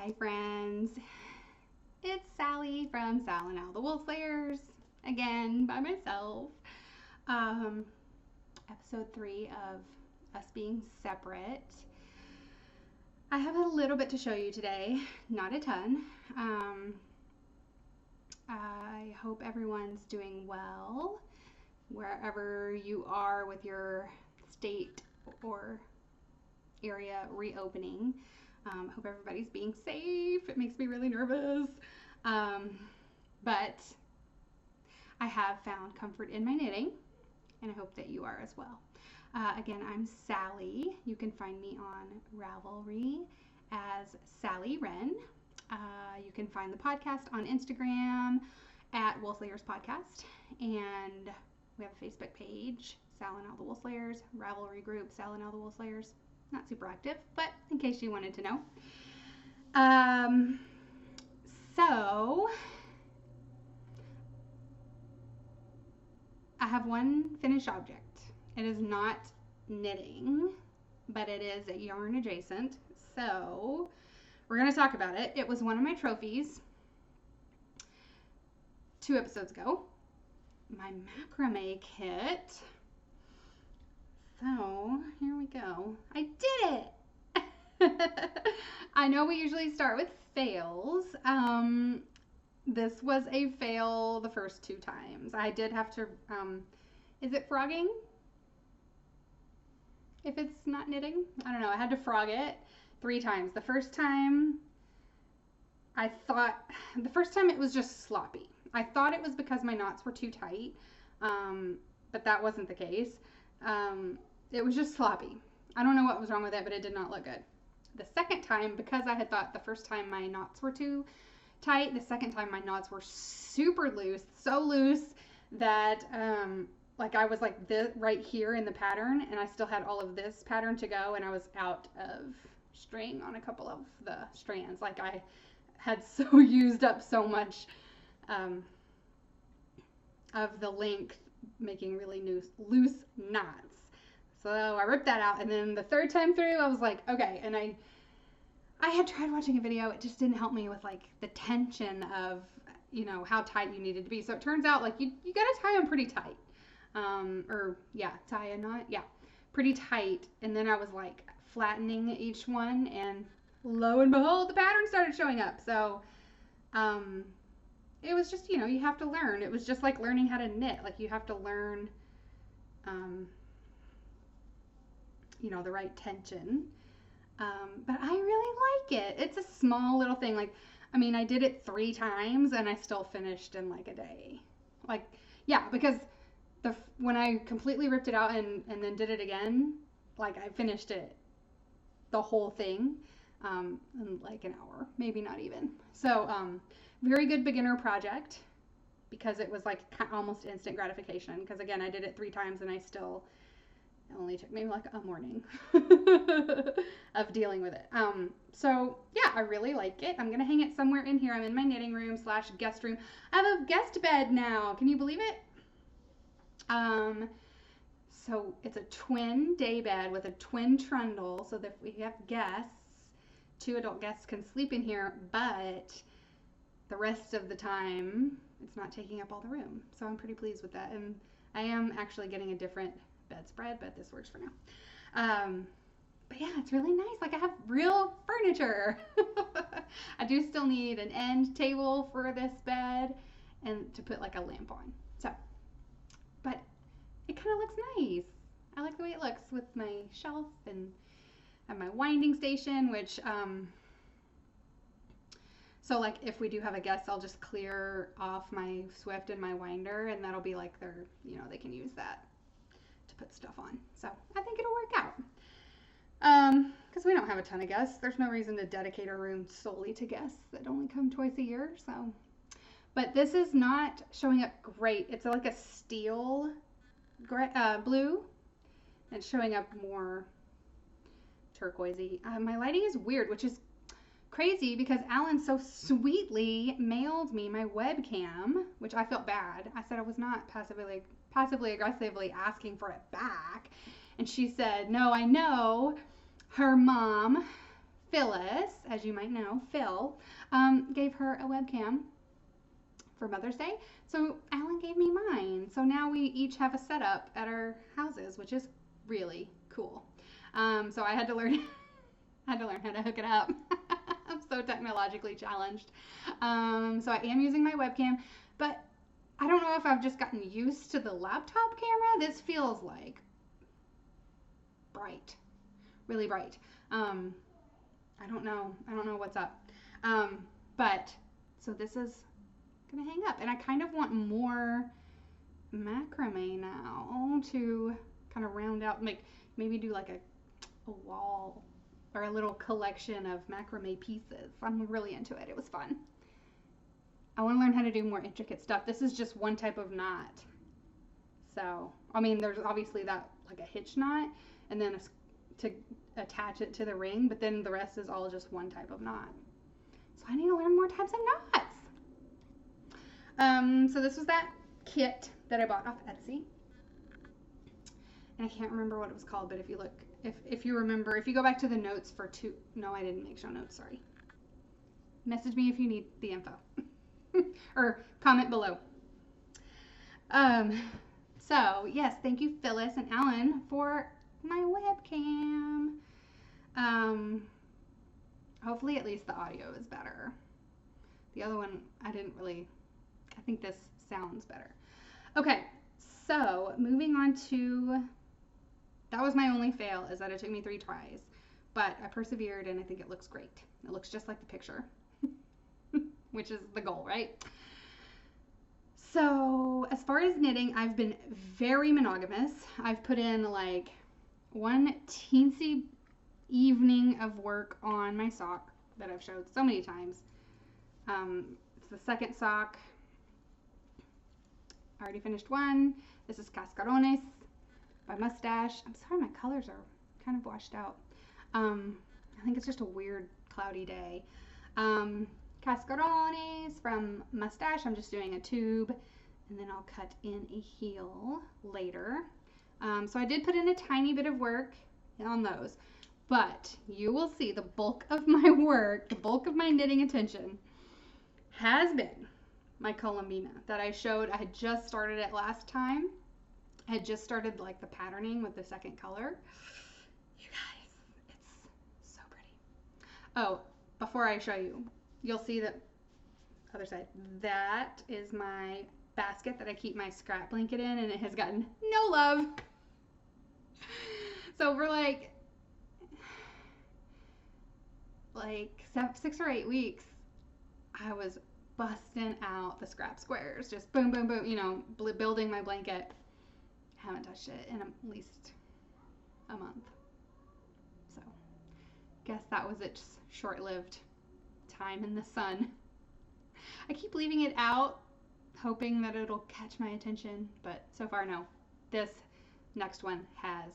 Hi friends, it's Sally from Sal and Al the Wool Slayers, again by myself. Um, Episode 3 of us being separate. I have a little bit to show you today, not a ton. I hope everyone's doing well wherever you are with your state or area reopening. Hope everybody's being safe. It makes me really nervous. But I have found comfort in my knitting, and I hope that you are as well. Again, I'm Sally. You can find me on Ravelry as Sally Wren. You can find the podcast on Instagram at Wool Slayers Podcast, and we have a Facebook page, Sal and Al the Wool Slayers, Ravelry group, Sal and Al the Wool Slayers. Not super active, but in case you wanted to know. So I have one finished object. It is not knitting, but it is yarn adjacent. So we're going to talk about it. It was one of my trophies 2 episodes ago. My macrame kit. So here we go. I did it! I know we usually start with fails. This was a fail the first 2 times. I did have to, is it frogging? If it's not knitting? I don't know. I had to frog it 3 times. The first time it was just sloppy. I thought it was because my knots were too tight, but that wasn't the case. It was just sloppy. I don't know what was wrong with it, but it did not look good. The second time, because I had thought the first time my knots were too tight, the second time my knots were super loose, so loose that like I was like this right here in the pattern, and I still had all of this pattern to go, and I was out of string on a couple of the strands. Like I had so used up so much of the length, making really loose knots. So I ripped that out, and then the third time through, I was like, okay. And I had tried watching a video. It just didn't help me with like the tension of, you know, how tight you needed to be. So it turns out like you gotta tie them pretty tight, tie a knot, pretty tight. And then I was like flattening each one, and lo and behold, the pattern started showing up. So it was just, you know, you have to learn. It was just like learning how to knit. Like you have to learn you know, the right tension. But I really like it. It's a small little thing. Like, I mean, I did it 3 times and I still finished in like a day. Like, yeah, because when I completely ripped it out and then did it again, like I finished it, the whole thing, in like an hour, maybe not even. So, very good beginner project, because it was like almost instant gratification. Because again, I did it 3 times and it only took maybe like a morning of dealing with it. So yeah, I really like it. I'm going to hang it somewhere in here. I'm in my knitting room / guest room. I have a guest bed now. Can you believe it? So it's a twin day bed with a twin trundle, so that if we have guests, 2 adult guests can sleep in here, but the rest of the time it's not taking up all the room. So I'm pretty pleased with that. And I am actually getting a different bedspread, but this works for now. But yeah, it's really nice. Like I have real furniture. I do still need an end table for this bed and to put like a lamp on. So, but it kind of looks nice. I like the way it looks with my shelf and my winding station, which so like if we do have a guest, I'll just clear off my Swift and my winder, and that'll be like their, you know, they can use that to put stuff on. So I think it'll work out. Because we don't have a ton of guests. There's no reason to dedicate our room solely to guests that only come twice a year. So, but this is not showing up great. It's like a steel blue. It's showing up more turquoisey. My lighting is weird, which is crazy because Alan so sweetly mailed me my webcam, which I felt bad. I said I was not passively aggressively asking for it back, and she said, no, I know her mom Phyllis, as you might know, Phil, gave her a webcam for Mother's Day. So Alan gave me mine. So now we each have a setup at our houses, which is really cool. So I had to learn how to hook it up. I'm so technologically challenged. So I am using my webcam, but I don't know if I've just gotten used to the laptop camera. This feels like bright, really bright. I don't know what's up. But so this is gonna hang up, and I kind of want more macrame now to kind of round out, maybe do like a wall or a little collection of macrame pieces. I'm really into it. It was fun. I want to learn how to do more intricate stuff. This is just one type of knot. So, I mean, there's obviously that like a hitch knot, and then to attach it to the ring, but then the rest is all just one type of knot. So I need to learn more types of knots. So this was that kit that I bought off Etsy. And I can't remember what it was called, but if you look, if you remember, if you go back to the notes no, I didn't make show notes, sorry. Message me if you need the info. Or comment below. So yes, thank you Phyllis and Alan for my webcam. Hopefully at least the audio is better. The other one, I think this sounds better. Okay, so moving on to, that was my only fail, is that it took me 3 tries, but I persevered and I think it looks great. It looks just like the picture, which is the goal, right? So as far as knitting, I've been very monogamous. I've put in like one teensy evening of work on my sock that I've showed so many times. It's the second sock. I already finished one. This is Cascarones by Mustache. I'm sorry, my colors are kind of washed out. I think it's just a weird cloudy day. Cascarones from Mustache. I'm just doing a tube, and then I'll cut in a heel later. So I did put in a tiny bit of work on those, but you will see the bulk of my work, the bulk of my knitting attention has been my Colombina that I showed. I had just started it last time. I had just started like the patterning with the second color. You guys, it's so pretty. Oh, before I show you, you'll see the other side. That is my basket that I keep my scrap blanket in, and it has gotten no love. So for like 6 or 8 weeks, I was busting out the scrap squares, just boom, boom, boom, you know, building my blanket. Haven't touched it in at least a month. So guess that was its short-lived time in the sun. I keep leaving it out, hoping that it'll catch my attention, but so far no. This next one has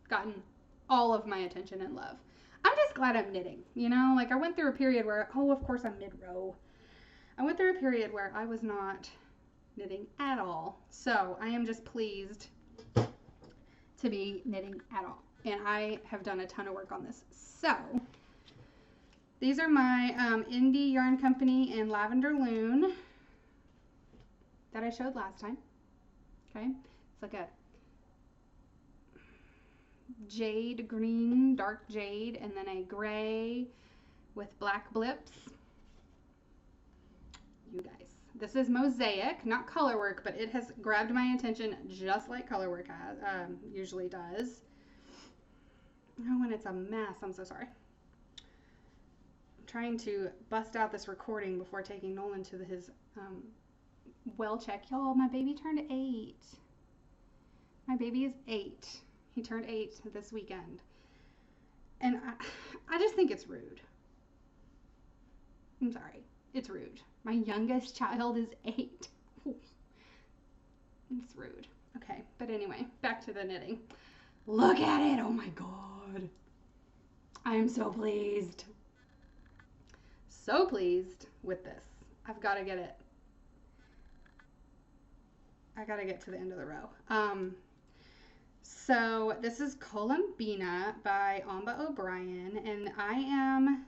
gotten all of my attention and love. I'm just glad I'm knitting, you know, like I went through a period where, oh, of course I'm mid-row. I went through a period where I was not knitting at all. So I am just pleased to be knitting at all. And I have done a ton of work on this. So these are my Indie Yarn Company and Lavender Loon that I showed last time. Okay, it's like a jade green, dark jade, and then a gray with black blips. You guys, this is mosaic, not color work, but it has grabbed my attention just like color work usually does. Oh, when it's a mess, I'm so sorry. I'm trying to bust out this recording before taking Nolan to his well check. Y'all, my baby turned 8. My baby is 8. He turned 8 this weekend. And I just think it's rude. I'm sorry. It's rude. My youngest child is 8. It's rude. Okay, but anyway, back to the knitting. Look at it. Oh my God. I am so pleased. So pleased with this. I've got to get it. I got to get to the end of the row. So this is Colombina by Amba O'Brien, and I am,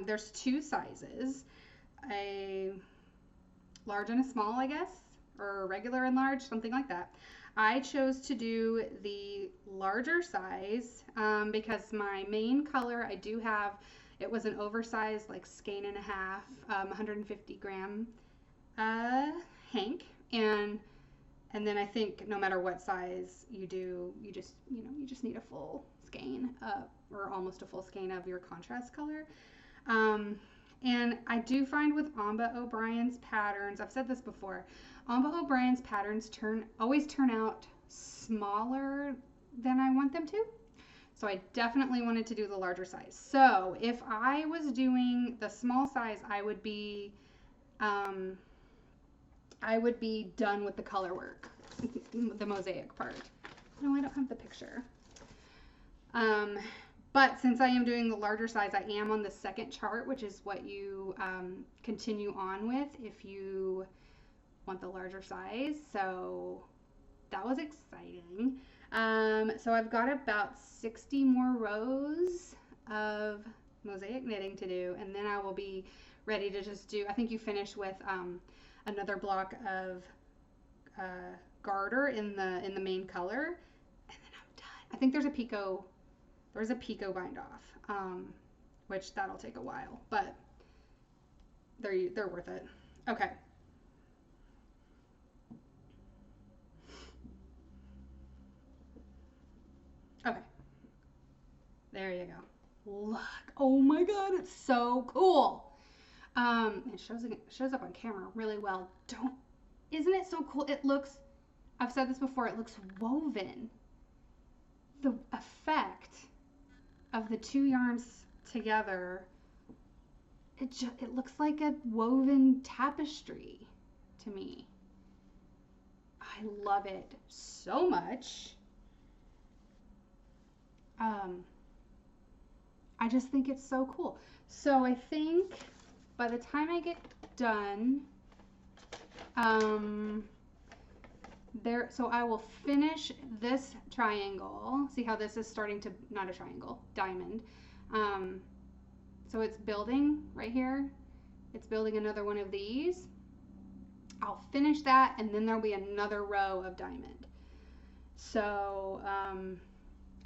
there's two sizes, a large and a small, I guess, or regular and large, something like that. I chose to do the larger size because my main color I do have, it was an oversized like skein and a half, 150 gram uh, hank, and then I think no matter what size you do, you just need a full skein or almost a full skein of your contrast color. Um, and I do find with Amba O'Brien's patterns, I've said this before, Amba O'Brien's patterns always turn out smaller than I want them to. So I definitely wanted to do the larger size. So if I was doing the small size, um, I would be done with the color work, the mosaic part. No, I don't have the picture. Um, but since I am doing the larger size, I am on the second chart, which is what you continue on with if you want the larger size. So that was exciting. So I've got about 60 more rows of mosaic knitting to do, and then I will be ready to just do, I think you finish with another block of garter in the main color, and then I'm done. I think there's a picot bind off, which that'll take a while, but they're worth it. Okay. Okay. There you go. Look. Oh my god, it's so cool. It shows up on camera really well. Isn't it so cool? It looks, I've said this before, it looks woven. The effect of the two yarns together, it looks like a woven tapestry to me. I love it so much. I just think it's so cool. So I think by the time I get done, so I will finish this triangle. See how this is starting to, not a triangle, diamond. So it's building right here. It's building another one of these. I'll finish that, and then there'll be another row of diamond. So,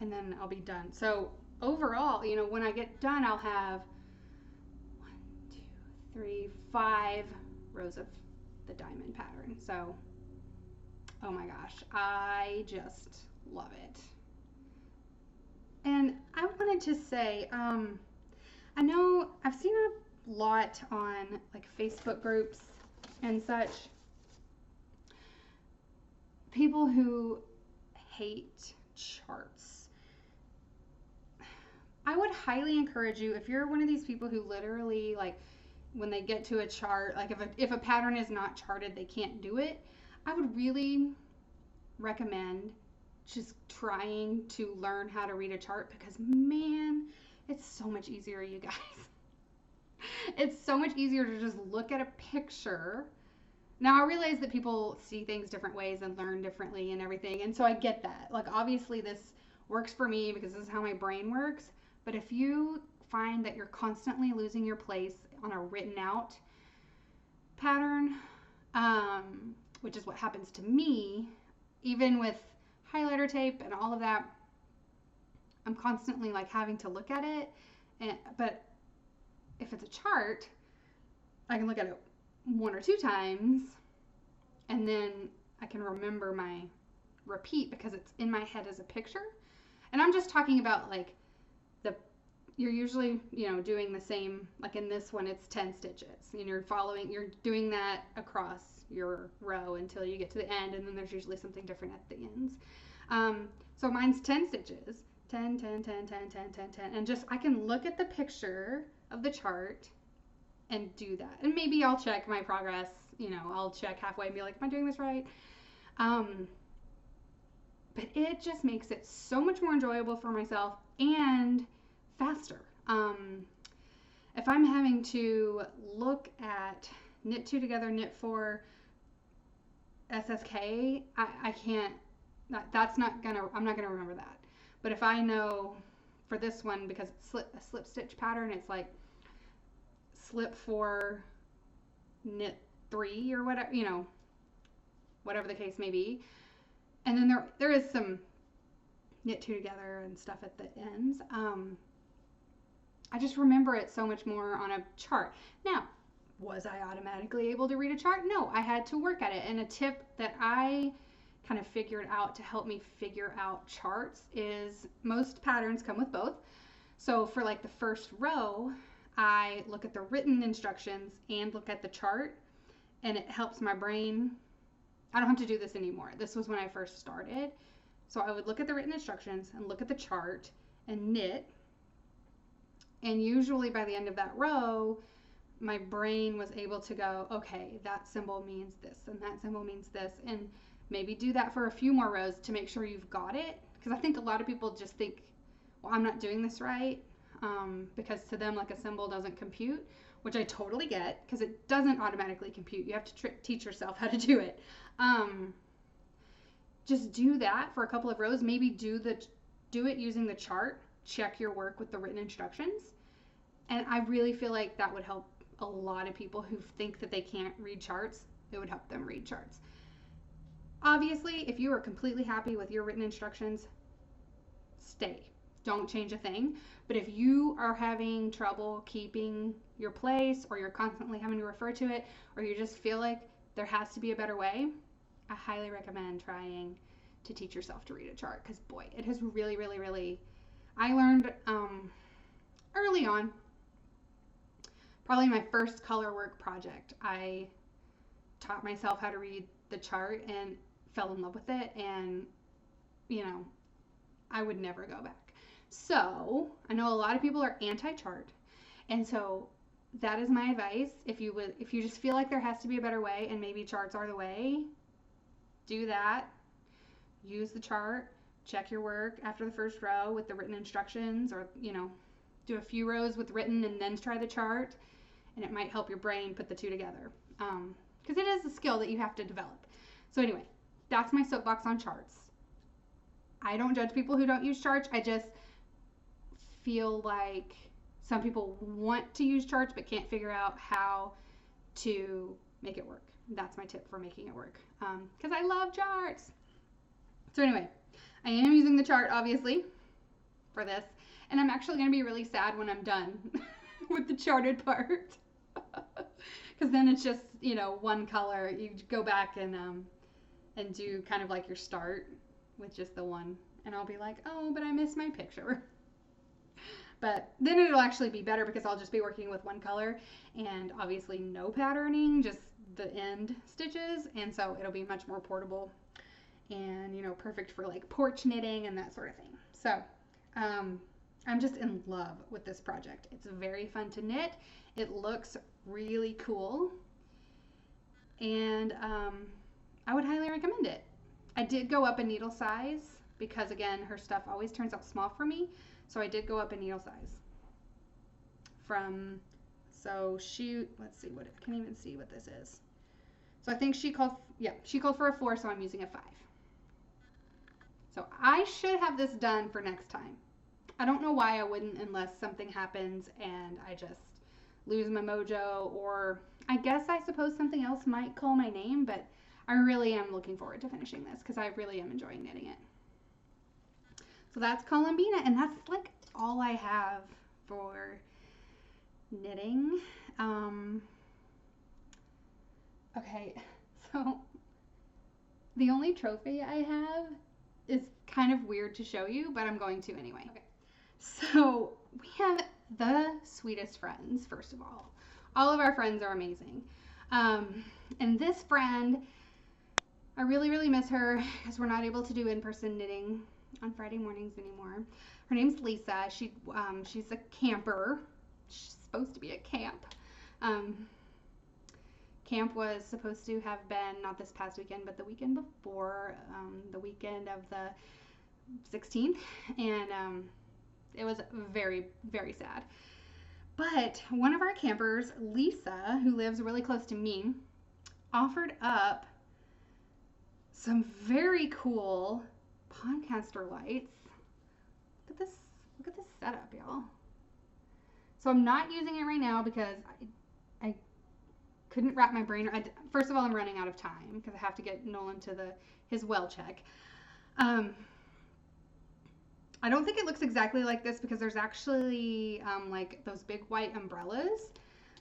and then I'll be done. So overall, when I get done, I'll have 1, 2, 3, 5 rows of the diamond pattern. So, oh my gosh, I just love it. And I wanted to say, I know I've seen a lot on like Facebook groups and such, people who hate charts. I would highly encourage you, if you're one of these people who literally, like, when they get to a chart, like if a pattern is not charted, they can't do it, I would really recommend just trying to learn how to read a chart, because man, it's so much easier, you guys. It's so much easier to just look at a picture. Now, I realize that people see things different ways and learn differently and everything, and so I get that. Like, obviously this works for me because this is how my brain works, but if you find that you're constantly losing your place on a written out pattern, which is what happens to me, even with highlighter tape and all of that, I'm constantly like having to look at it. But if it's a chart, I can look at it 1 or 2 times, and then I can remember my repeat because it's in my head as a picture. And I'm just talking about like you're usually, doing the same, like in this one, it's 10 stitches, and you're doing that across your row until you get to the end, and then there's usually something different at the ends. So mine's 10 stitches, 10, 10, 10, 10, 10, 10, 10, and just, I can look at the picture of the chart and do that. And maybe I'll check my progress, I'll check halfway and be like, am I doing this right? But it just makes it so much more enjoyable for myself and faster. If I'm having to look at knit 2 together, knit 4, SSK, I can't That's not gonna, I'm not gonna remember that. But if I know for this one, because it's a slip stitch pattern, it's like slip 4, knit 3, or whatever, whatever the case may be. And then there is some knit 2 together and stuff at the ends. I just remember it so much more on a chart. Now, was I automatically able to read a chart? No, I had to work at it. And a tip that I kind of figured out to help me figure out charts is most patterns come with both. So for like the first row, I look at the written instructions and look at the chart, and it helps my brain. I don't have to do this anymore. This was when I first started. So I would look at the written instructions and look at the chart and knit. And usually by the end of that row, my brain was able to go, okay, that symbol means this and that symbol means this, and maybe do that for a few more rows to make sure you've got it. Because I think a lot of people just think, well, I'm not doing this right, because to them, like, a symbol doesn't compute, which I totally get, because it doesn't automatically compute. You have to teach yourself how to do it. Just do that for a couple of rows. Maybe do it using the chart. Check your work with the written instructions. And I really feel like that would help a lot of people who think that they can't read charts. It would help them read charts. Obviously, if you are completely happy with your written instructions, stay. Don't change a thing. But if you are having trouble keeping your place, or you're constantly having to refer to it, or you just feel like there has to be a better way, I highly recommend trying to teach yourself to read a chart, because boy, it has really, really, really, I learned early on, probably my first color work project, I taught myself how to read the chart and fell in love with it, and I would never go back. So I know a lot of people are anti-chart, and so that is my advice. If you just feel like there has to be a better way, and maybe charts are the way, do that. Use the chart. Check your work after the first row with the written instructions, or do a few rows with written and then try the chart, and it might help your brain put the two together, because it is a skill that you have to develop. So anyway, that's my soapbox on charts. I don't judge people who don't use charts. I just feel like some people want to use charts but can't figure out how to make it work. That's my tip for making it work, because I love charts. So anyway, I am using the chart, obviously, for this, and I'm actually going to be really sad when I'm done with the charted part, because then it's just, one color. You go back and do kind of like your start with just the one, and I'll be like, oh, but I missed my picture. But then it'll actually be better, because I'll just be working with one color, and obviously no patterning, just the end stitches, and so it'll be much more portable and perfect for like porch knitting and that sort of thing. So I'm just in love with this project. It's very fun to knit. It looks really cool, and I would highly recommend it. I did go up a needle size, because again, her stuff always turns out small for me, so I did go up a needle size let's see, I can't even see what this is. So I think she called for a 4, so I'm using a 5. So I should have this done for next time. I don't know why I wouldn't, unless something happens and I just lose my mojo, or I guess I suppose something else might call my name, but I really am looking forward to finishing this, because I really am enjoying knitting it. So that's Colombina, and that's like all I have for knitting. Okay, so the only trophy I have is kind of weird to show you, but I'm going to anyway. Okay, so we have the sweetest friends, first of all. All of our friends are amazing. And this friend, I really, really miss her, because we're not able to do in-person knitting on Friday mornings anymore. Her name's Lisa. She's a camper. She's supposed to be at camp. Camp was supposed to have been not this past weekend, but the weekend before, the weekend of the 16th, and it was very, very sad. But one of our campers, Lisa, who lives really close to me, offered up some very cool podcaster lights. Look at this setup, y'all. So I'm not using it right now because I couldn't wrap my brain. First of all, I'm running out of time because I have to get Nolan to his well check. I don't think it looks exactly like this because there's actually like those big white umbrellas.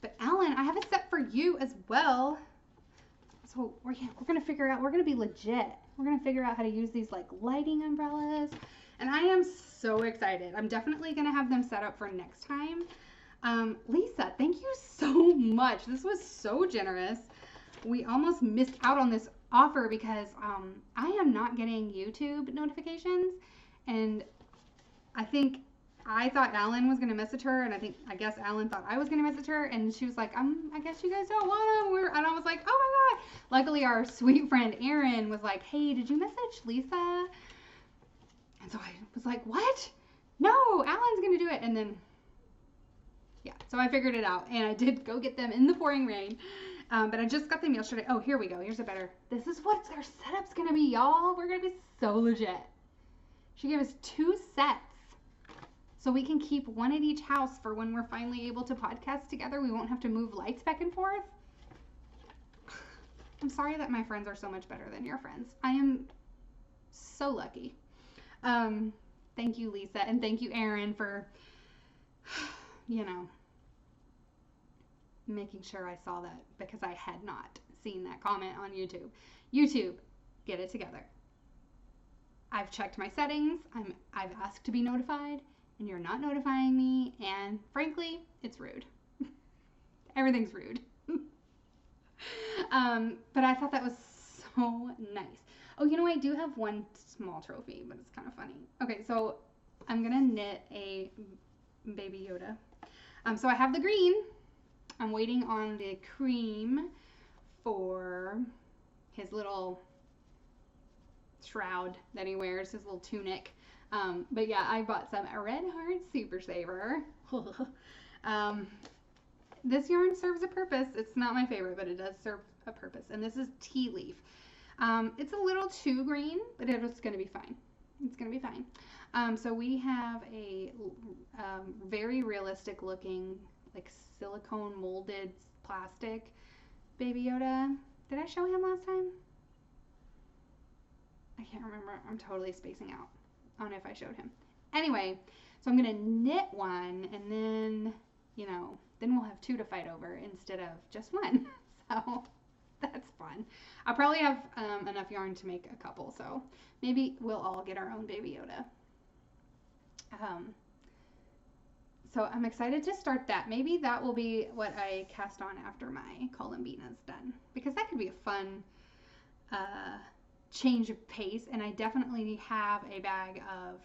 But Alan, I have a set for you as well. So we're gonna figure out. We're gonna be legit. We're gonna figure out how to use these like lighting umbrellas, and I am so excited. I'm definitely gonna have them set up for next time. Lisa, thank you so much. This was so generous. We almost missed out on this offer because I am not getting YouTube notifications, and I thought Alan was gonna message her, and I guess Alan thought I was gonna message her, and she was like, I guess you guys don't want them. And I was like, oh my god. Luckily, our sweet friend Erin was like, hey, did you message Lisa? And so I was like, what? No, Alan's gonna do it. And then, yeah, so I figured it out, and I did go get them in the pouring rain. But I just got them yesterday. Oh, here we go. Here's a better. This is what our setup's gonna be, y'all. We're gonna be so legit. She gave us 2 sets. So we can keep one at each house for when we're finally able to podcast together. We won't have to move lights back and forth. I'm sorry that my friends are so much better than your friends. I am so lucky. Thank you, Lisa, and thank you, Erin, for, making sure I saw that because I had not seen that comment on YouTube. YouTube, get it together. I've checked my settings. I've asked to be notified, and you're not notifying me, and frankly, it's rude. Everything's rude. But I thought that was so nice. Oh, I do have one small trophy, but it's kind of funny. Okay, so I'm gonna knit a Baby Yoda. So I have the green. I'm waiting on the cream for his little shroud that he wears, his little tunic. But yeah, I bought some Red Heart Super Saver. This yarn serves a purpose. It's not my favorite, but it does serve a purpose. And this is tea leaf. It's a little too green, but it's going to be fine. It's going to be fine. So we have a very realistic looking, like silicone molded plastic Baby Yoda. Did I show him last time? I can't remember. I'm totally spacing out on if I showed him. Anyway, so I'm going to knit one, and then, then we'll have 2 to fight over instead of just one. So that's fun. I'll probably have enough yarn to make a couple, so maybe we'll all get our own Baby Yoda. So I'm excited to start that. Maybe that will be what I cast on after my Colombina's done, because that could be a fun change of pace. And I definitely have a bag of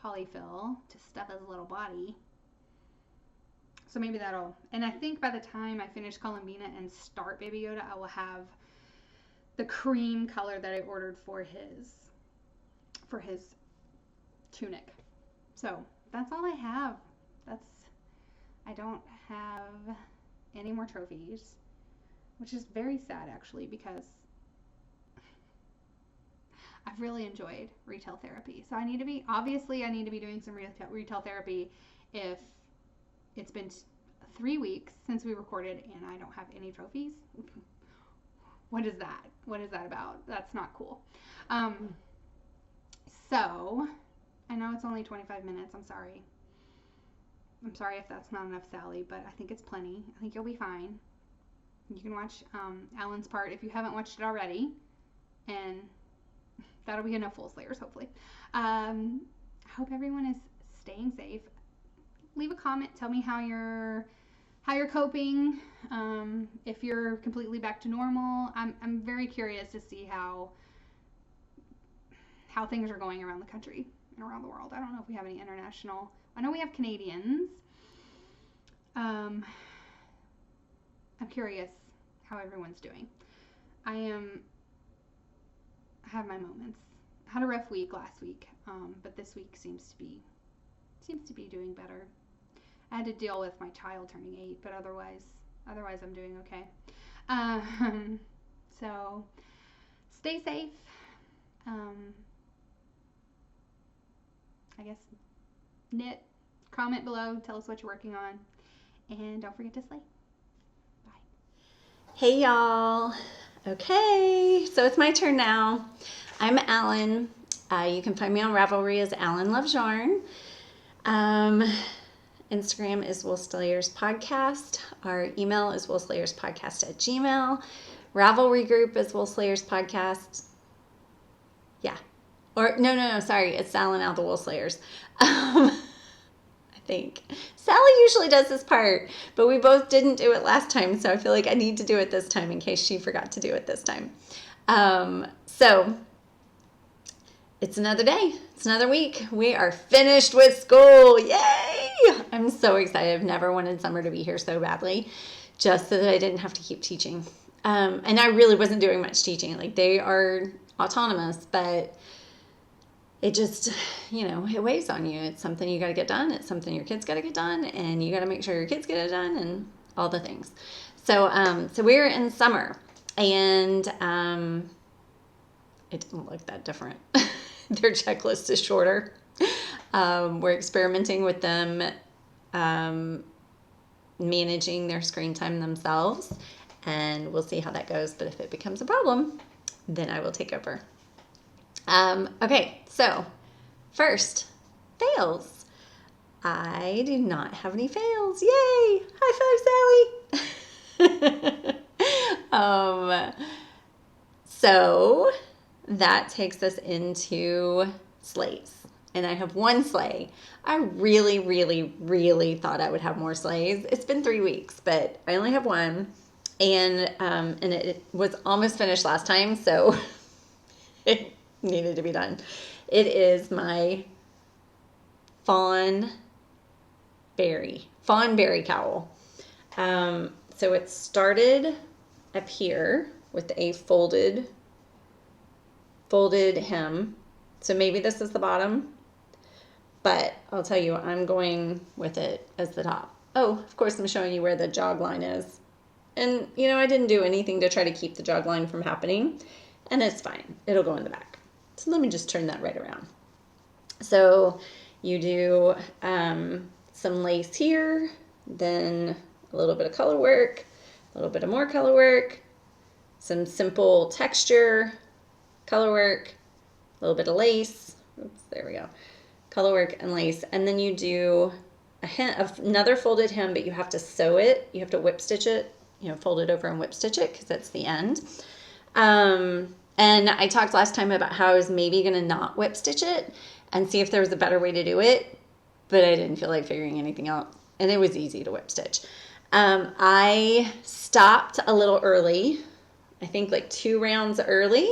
polyfill to stuff his little body. So maybe that'll, and I think by the time I finish Colombina and start Baby Yoda, I will have the cream color that I ordered for his tunic. So that's all I have. I don't have any more trophies, which is very sad actually, because I've really enjoyed retail therapy. So I need to be doing some retail therapy if it's been 3 weeks since we recorded and I don't have any trophies. What is that? What is that about? That's not cool. So I know it's only 25 minutes. I'm sorry if that's not enough, Sally, but I think it's plenty. I think you'll be fine. You can watch Alan's part if you haven't watched it already, and that'll be enough full slayers, hopefully. I hope everyone is staying safe. Leave a comment. Tell me how you're coping. If you're completely back to normal. I'm very curious to see how things are going around the country and around the world. I don't know if we have any international. I know we have Canadians. I'm curious how everyone's doing. I have my moments. I had a rough week last week, but this week seems to be doing better. I had to deal with my child turning 8, but otherwise I'm doing okay. So stay safe. I guess, knit. Comment below. Tell us what you're working on. And don't forget to slay. Bye. Hey, y'all. Okay, so it's my turn now. I'm Alan. You can find me on Ravelry as Alan Loves Yarn. Instagram is Wool Slayers Podcast. Our email is woolslayerspodcast@gmail.com. Ravelry group is Wool Slayers Podcast. Yeah. Or, no, sorry. It's Alan Al the Wool Slayers. I think. Sally usually does this part, but we both didn't do it last time, so I feel like I need to do it this time in case she forgot to do it this time. So it's another day. It's another week. We are finished with school. Yay! I'm so excited. I've never wanted summer to be here so badly, just so that I didn't have to keep teaching. And I really wasn't doing much teaching. Like, they are autonomous, but it just, it weighs on you. It's something you got to get done. It's something your kids got to get done, and you got to make sure your kids get it done and all the things. So we're in summer, and it didn't look that different. Their checklist is shorter. We're experimenting with them managing their screen time themselves, and we'll see how that goes. But if it becomes a problem, then I will take over. Okay, so first, fails. I do not have any fails. Yay! High five, Sally! So that takes us into slays. And I have one sleigh. I really, really, really thought I would have more sleighs. It's been 3 weeks, but I only have one. And it was almost finished last time, so it needed to be done. It is my fawn berry cowl. So it started up here with a folded hem. So maybe this is the bottom, but I'll tell you, I'm going with it as the top. Oh, of course, I'm showing you where the jog line is. And, I didn't do anything to try to keep the jog line from happening, and it's fine. It'll go in the back. So let me just turn that right around. So you do some lace here, then a little bit of color work, a little bit of more color work, some simple texture, color work, a little bit of lace. Oops, there we go. Color work and lace. And then you do another folded hem, but you have to sew it. You have to whip stitch it, fold it over and whip stitch it because that's the end. And I talked last time about how I was maybe going to not whip stitch it and see if there was a better way to do it, but I didn't feel like figuring anything out, and it was easy to whip stitch. I stopped a little early, I think like 2 rounds early,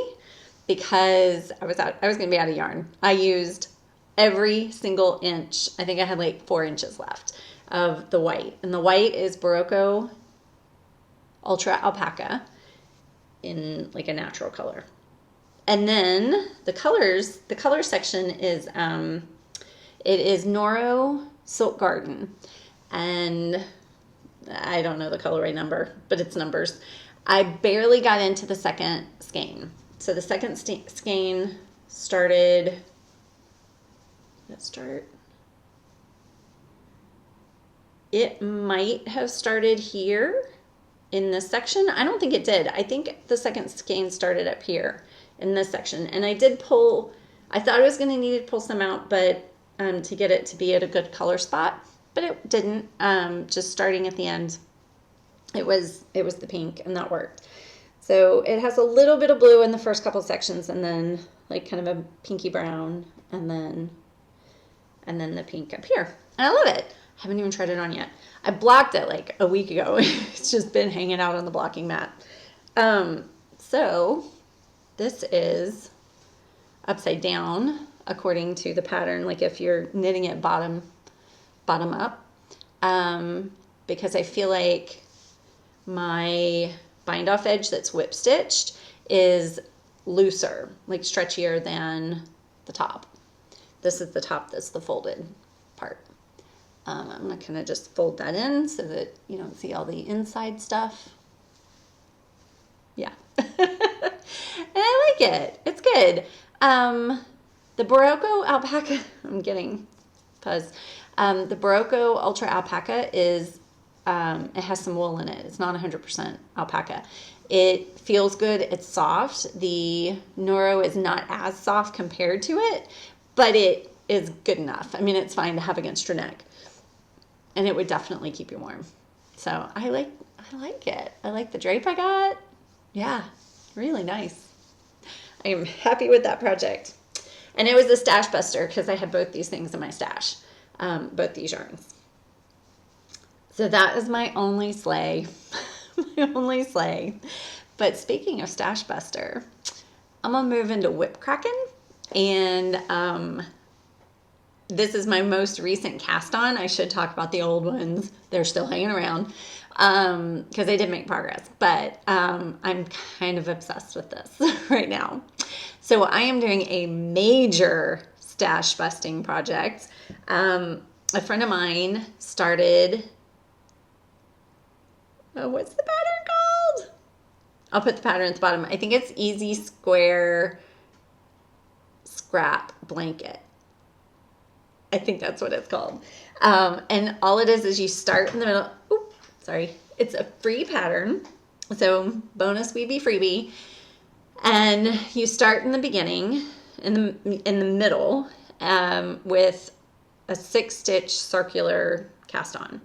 because I was going to be out of yarn. I used every single inch. I think I had like 4 inches left of the white, and the white is Barocco Ultra Alpaca in like a natural color. And then the color section is it is Noro Silk Garden, and I don't know the colorway number, but it's numbers. I barely got into the second skein. So the second skein started, it might have started here in this section. I don't think it did. I think the second skein started up here in this section. And I did pull, I thought I was going to need to pull some out, but to get it to be at a good color spot, but it didn't. Just starting at the end, it was the pink, and that worked. So it has a little bit of blue in the first couple sections, and then like kind of a pinky brown, and then the pink up here. And I love it. I haven't even tried it on yet. I blocked it like a week ago. It's just been hanging out on the blocking mat. So this is upside down according to the pattern, like if you're knitting it bottom up, because I feel like my bind off edge that's whip stitched is looser, like stretchier than the top. This is the top, that's the folded part. I'm not gonna just fold that in so that you don't see all the inside stuff. Yeah. And I like it. It's good. The Barocco alpaca, I'm getting fuzz. The Barocco Ultra Alpaca is, it has some wool in it. It's not 100% alpaca. It feels good. It's soft. The Noro is not as soft compared to it, but it is good enough. I mean, it's fine to have against your neck, and it would definitely keep you warm. So I like it. I like the drape I got. Yeah, really nice. I am happy with that project. And it was a stash buster because I had both these things in my stash, both these yarns. So that is my only sleigh. My only sleigh. But speaking of stash buster, I'm going to move into whip cracking. And this is my most recent cast on. I should talk about the old ones. They're still hanging around because I did make progress. But I'm kind of obsessed with this right now. So I am doing a major stash busting project. A friend of mine started, what's the pattern called? I'll put the pattern at the bottom. I think it's Easy Square Scrap Blanket. I think that's what it's called. And all it is you start in the middle. Oops, sorry. It's a free pattern. So bonus weebie freebie. And you start in the beginning, in the middle, with a 6-stitch circular cast on.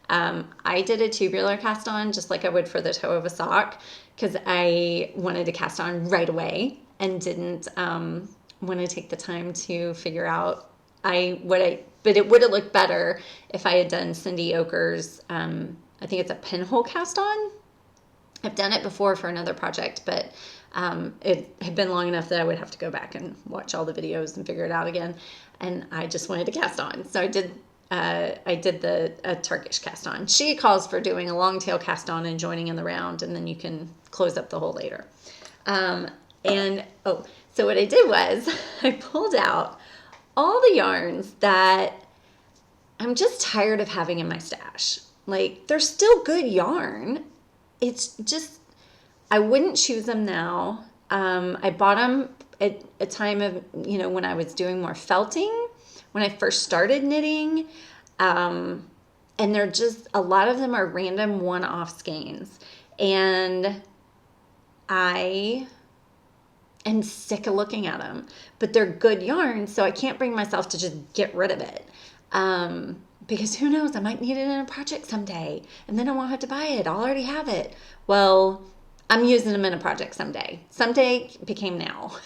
I did a tubular cast on just like I would for the toe of a sock because I wanted to cast on right away and didn't want to take the time to figure out but it would have looked better if I had done Cindy Oker's, I think it's a pinhole cast on. I've done it before for another project, but it had been long enough that I would have to go back and watch all the videos and figure it out again. And I just wanted to cast on. So I did the Turkish cast on. She calls for doing a long tail cast on and joining in the round, and then you can close up the hole later. So what I did was I pulled out all the yarns that I'm just tired of having in my stash. Like, they're still good yarn. It's just, I wouldn't choose them now. I bought them at a time of, when I was doing more felting, when I first started knitting. And they're just, a lot of them are random one-off skeins. And I am sick of looking at them. But they're good yarn, so I can't bring myself to just get rid of it. Because who knows, I might need it in a project someday. And then I won't have to buy it. I'll already have it. Well, I'm using them in a project someday. Someday became now.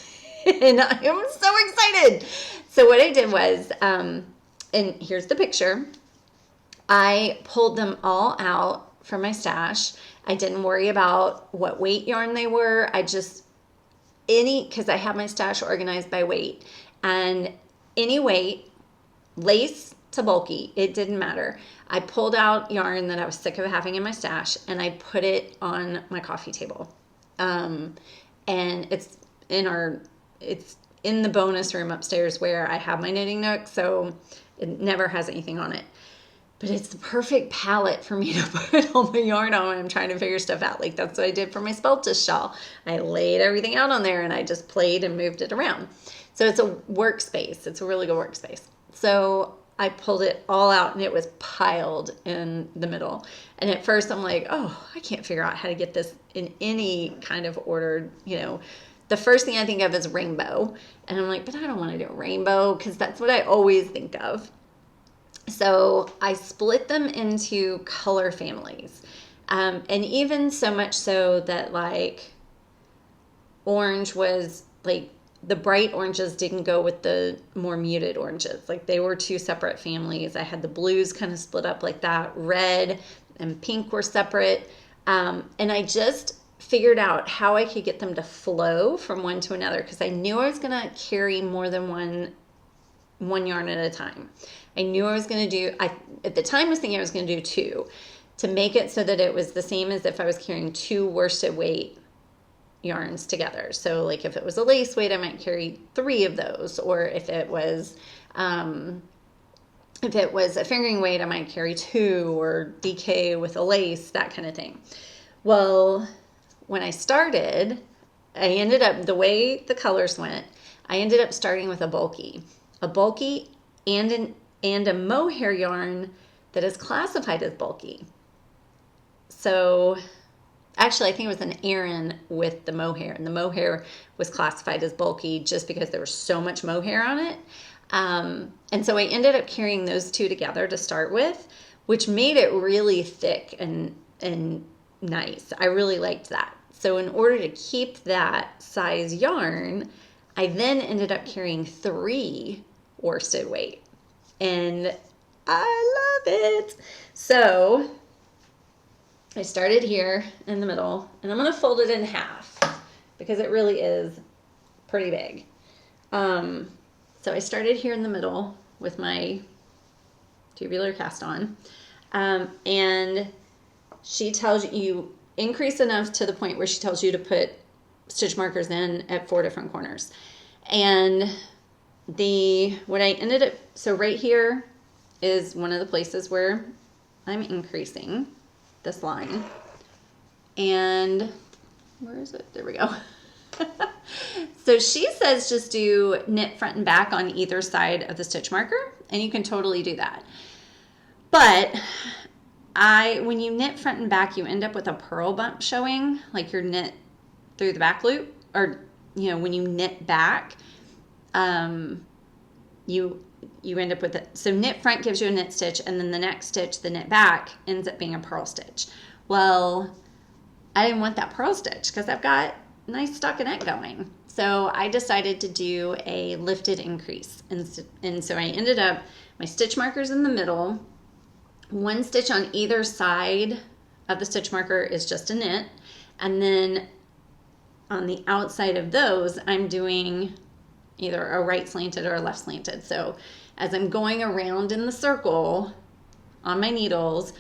And I am so excited. So what I did was, and here's the picture. I pulled them all out from my stash. I didn't worry about what weight yarn they were. Because I have my stash organized by weight. And any weight, lace to bulky, it didn't matter. I pulled out yarn that I was sick of having in my stash and I put it on my coffee table. And it's in the bonus room upstairs where I have my knitting nook, so it never has anything on it. But it's the perfect palette for me to put all my yarn on when I'm trying to figure stuff out. Like, that's what I did for my Speltish shawl. I laid everything out on there and I just played and moved it around. So it's a workspace. It's a really good workspace. So I pulled it all out and it was piled in the middle. And at first I'm like, oh, I can't figure out how to get this in any kind of order. The first thing I think of is rainbow. And I'm like, but I don't want to do a rainbow because that's what I always think of. So I split them into color families. And even so much so that like orange was like, the bright oranges didn't go with the more muted oranges. Like, they were two separate families. I had the blues kind of split up like that. Red and pink were separate. And I just figured out how I could get them to flow from one to another because I knew I was going to carry more than one yarn at a time. I knew I was going to do, at the time I was thinking I was going to do 2 to make it so that it was the same as if I was carrying 2 worsted weight yarns together. So like if it was a lace weight, I might carry 3 of those, or if it was a fingering weight, I might carry 2, or DK with a lace, that kind of thing. Well, when I started, I ended up, the way the colors went, I ended up starting with a bulky and a mohair yarn that is classified as bulky. So actually, I think it was an Aran with the mohair, and the mohair was classified as bulky just because there was so much mohair on it. And so I ended up carrying those two together to start with, which made it really thick and nice. I really liked that. So in order to keep that size yarn, I then ended up carrying 3 worsted weight. And I love it. So I started here in the middle, and I'm going to fold it in half because it really is pretty big. So I started here in the middle with my tubular cast on, and she tells you increase enough to the point where she tells you to put stitch markers in at 4 different corners. And what I ended up, so right here is one of the places where I'm increasing this line. And where is it? There we go. So she says just do knit front and back on either side of the stitch marker, and you can totally do that. But when you knit front and back, you end up with a purl bump showing, like your knit through the back loop, or when you knit back, you end up with it. So knit front gives you a knit stitch, and then the next stitch, the knit back, ends up being a purl stitch. Well, I didn't want that purl stitch because I've got nice stockinette going. So I decided to do a lifted increase. And so I ended up, my stitch markers in the middle, 1 stitch on either side of the stitch marker is just a knit. And then on the outside of those, I'm doing either a right slanted or a left slanted. So as I'm going around in the circle on my needles,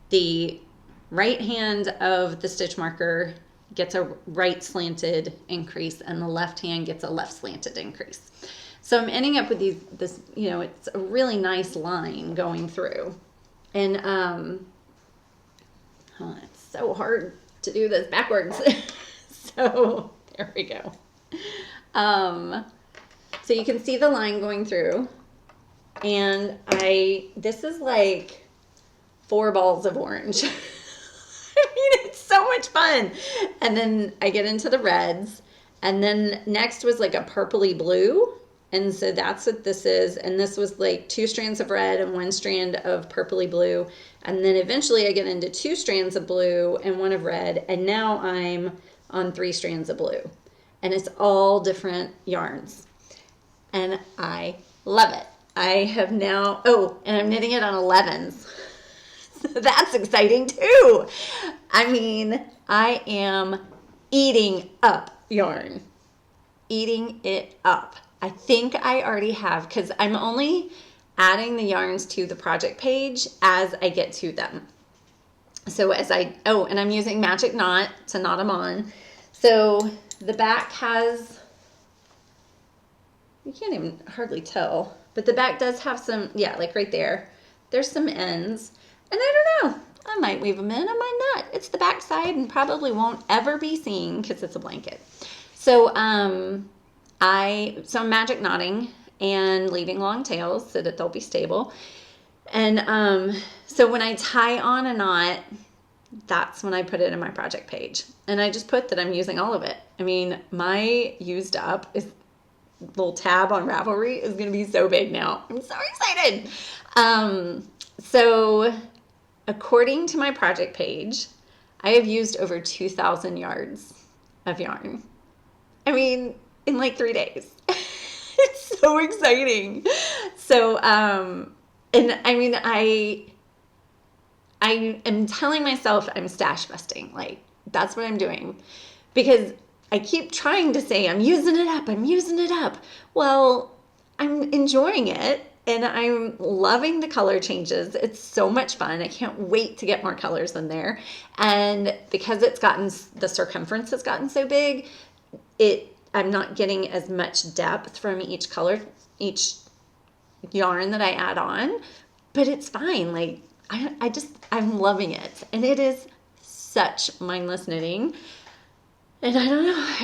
the right hand of the stitch marker gets a right slanted increase, and the left hand gets a left slanted increase. So I'm ending up with this, it's a really nice line going through. And it's so hard to do this backwards. So there we go. So you can see the line going through, and this is like 4 balls of orange. I mean, it's so much fun. And then I get into the reds, and then next was like a purpley blue. And so that's what this is. And this was like 2 strands of red and 1 strand of purpley blue. And then eventually I get into 2 strands of blue and 1 of red. And now I'm on 3 strands of blue. And it's all different yarns. And I love it. I have now, and I'm knitting it on 11s. That's exciting too. I mean, I am eating up yarn. Eating it up. I think I already have, because I'm only adding the yarns to the project page as I get to them. So and I'm using Magic Knot to knot them on. So the back has, you can't even hardly tell, but the back does have some, like right there, there's some ends. And I don't know, I might weave them in, I might not. It's the back side and probably won't ever be seen because it's a blanket. So I'm magic knotting and leaving long tails so that they'll be stable. And so when I tie on a knot, that's when I put it in my project page. And I just put that I'm using all of it. I mean, my used up little tab on Ravelry is going to be so big now. I'm so excited. So according to my project page, I have used over 2,000 yards of yarn. I mean, in like 3 days. It's so exciting. So, and I mean, I am telling myself I'm stash busting. Like, that's what I'm doing. Because I keep trying to say, I'm using it up. Well, I'm enjoying it. And I'm loving the color changes. It's so much fun. I can't wait to get more colors in there. And because the circumference has gotten so big, I'm not getting as much depth from each each yarn that I add on, but it's fine. Like, I'm loving it. And it is such mindless knitting. And I don't know,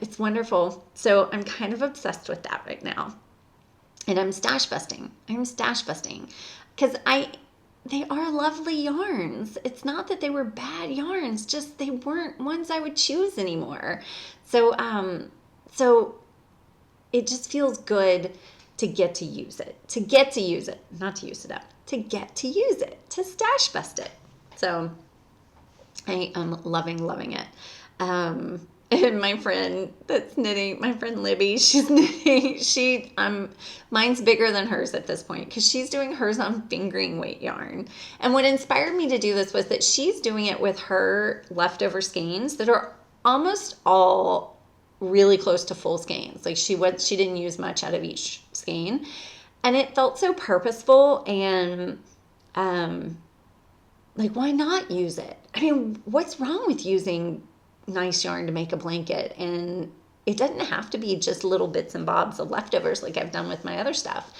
it's wonderful. So I'm kind of obsessed with that right now. And I'm stash busting. Because they are lovely yarns. It's not that they were bad yarns, just they weren't ones I would choose anymore. So it just feels good to get to use it. Not to use it up. To get to use it. To stash bust it. So I am loving it. And my friend that's knitting, my friend Libby, she's knitting. Mine's bigger than hers at this point because she's doing hers on fingering weight yarn. And what inspired me to do this was that she's doing it with her leftover skeins that are almost all really close to full skeins. Like she didn't use much out of each skein, and it felt so purposeful and like, why not use it? I mean, what's wrong with using nice yarn to make a blanket? And it doesn't have to be just little bits and bobs of leftovers like I've done with my other stuff.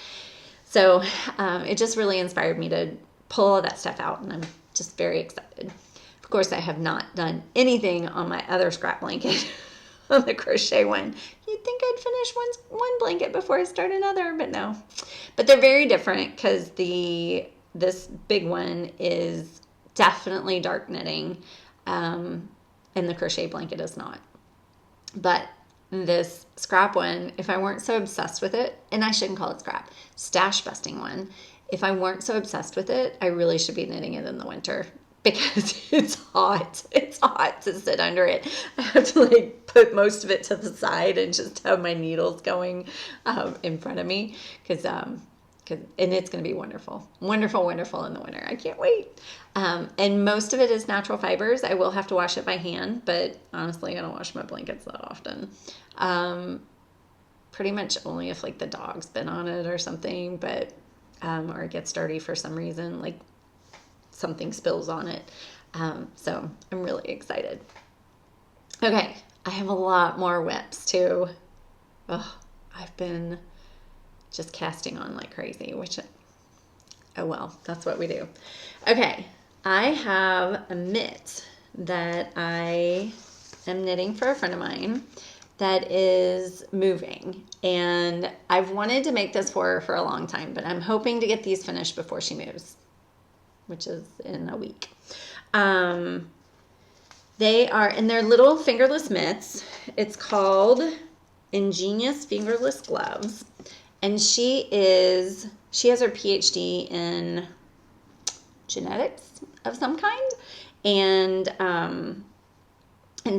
So it just really inspired me to pull all that stuff out, and I'm just very excited. Of course, I have not done anything on my other scrap blanket, on the crochet one. You'd think I'd finish one blanket before I start another, but no. But they're very different because this big one is definitely dark knitting, and the crochet blanket is not. But this scrap one, if I weren't so obsessed with it, and I shouldn't call it scrap, stash busting one, if I weren't so obsessed with it, I really should be knitting it in the winter because it's hot. It's hot to sit under it. I have to like put most of it to the side and just have my needles going in front of me because and it's going to be wonderful in the winter. I can't wait. And most of it is natural fibers. I will have to wash it by hand, but honestly, I don't wash my blankets that often. Pretty much only if like the dog's been on it or something, but or it gets dirty for some reason, like something spills on it. So I'm really excited. Okay, I have a lot more whips too. I've been just casting on like crazy, which, oh well, that's what we do. Okay, I have a mitt that I am knitting for a friend of mine that is moving, and I've wanted to make this for her for a long time, but I'm hoping to get these finished before she moves, which is in a week. They're little fingerless mitts. It's called Ingenious Fingerless Gloves. And she has her PhD in genetics of some kind. And